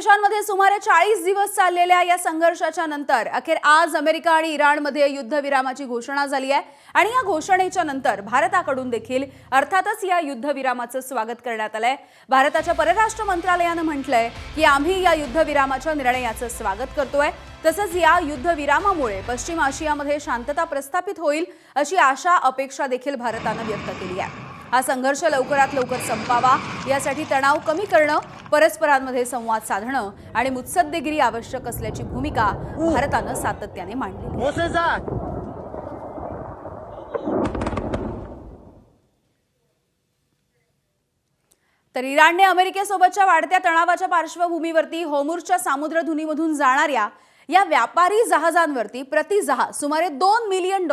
देशांमध्ये सुमारे 40 दिवस चाललेल्या या संघर्षाच्या नंतर अखेर आज अमेरिका आणि इराणमध्ये युद्धविरामाची घोषणा झाली आहे आणि या घोषणेच्या नंतर भारताकडून देखील अर्थातच या युद्धविरामाचं स्वागत करण्यात आलंय। भारताच्या परराष्ट्र मंत्रालयाने म्हटलंय की आम्ही या युद्धविरामाच्या निर्णयाचं स्वागत करतोय। तसंच या युद्धविरामामुळे पश्चिम आशियामध्ये शांतता प्रस्थापित होईल अशी आशा अपेक्षा देखील भारताने व्यक्त केली आहे। हा संघर्ष लवकरात लवकर संपावा यासाठी तणाव कमी करणं, परस्परांमध्ये संवाद साधणं आणि मुत्सद्देगिरी आवश्यक असल्याची भूमिका भारताने सातत्याने मांडली आहे। तर इराणने अमेरिकेसोबतच्या वाढत्या तणावाच्या पार्श्वभूमीवरती होर्मुझच्या सामुद्रधुनीमधून जाणाऱ्या या व्यापारी जहाजांवरती प्रति जहाज सुमारे $2 मिलियन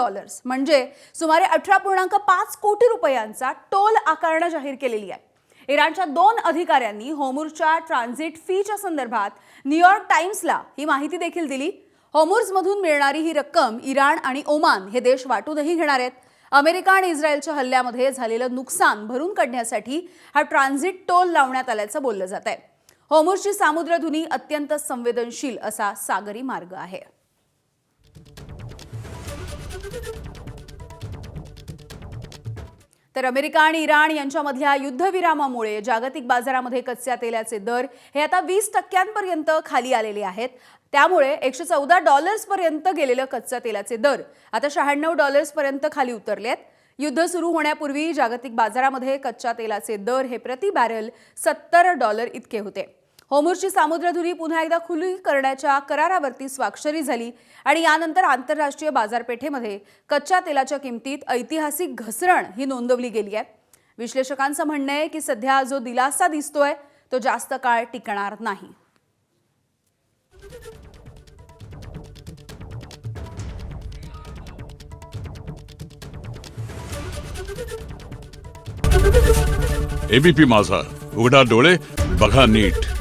म्हणजे सुमारे 18.5 कोटी रुपयांचा टोल आकारणे जाहीर केलेली आहे। इराणच्या 2 अधिकाऱ्यांनी होर्मुझच्या ट्रान्झिट फीच्या संदर्भात न्यूयॉर्क टाइम्सला ही माहिती देखील दिली। होर्मुझमधून मिळणारी ही रक्कम इराण आणि ओमान हे देश वाटूनही घेणार आहेत। अमेरिका आणि इस्रायलच्या हल्ल्यामध्ये झालेलं नुकसान भरून काढण्यासाठी हा ट्रान्झिट टोल लावण्यात आल्याचं बोललं जात आहे। होर्मुझची सामुद्रधुनी अत्यंत संवेदनशील असा सागरी मार्ग आहे। तर अमेरिका आणि इराण यांच्यामधल्या युद्धविरामामुळे जागतिक बाजारामध्ये कच्च्या तेलाचे दर हे आता 20% खाली आलेले आहेत। त्यामुळे $114 पर्यंत गेलेले कच्च्या तेलाचे दर आता $96 पर्यंत खाली उतरलेत। युद्ध सुरू होण्यापूर्वी जागतिक बाजारामध्ये कच्च्या तेलाचे दर हे प्रति बॅरल $70 इतके होते। होर्मुझची सामुद्रधुनी पुन्हा एकदा खुली करण्याच्या करारावरती स्वाक्षरी झाली आणि यानंतर आंतरराष्ट्रीय बाजारपेठेमध्ये कच्च्या तेलाच्या किमतीत ऐतिहासिक घसरण ही नोंदवली गेली आहे। विश्लेषकांचं म्हणणं आहे की सध्या जो दिलासा दिसतोय तो जास्त काळ टिकणार नाही। एबीपी माझा, उघडा डोळे बघा नीट।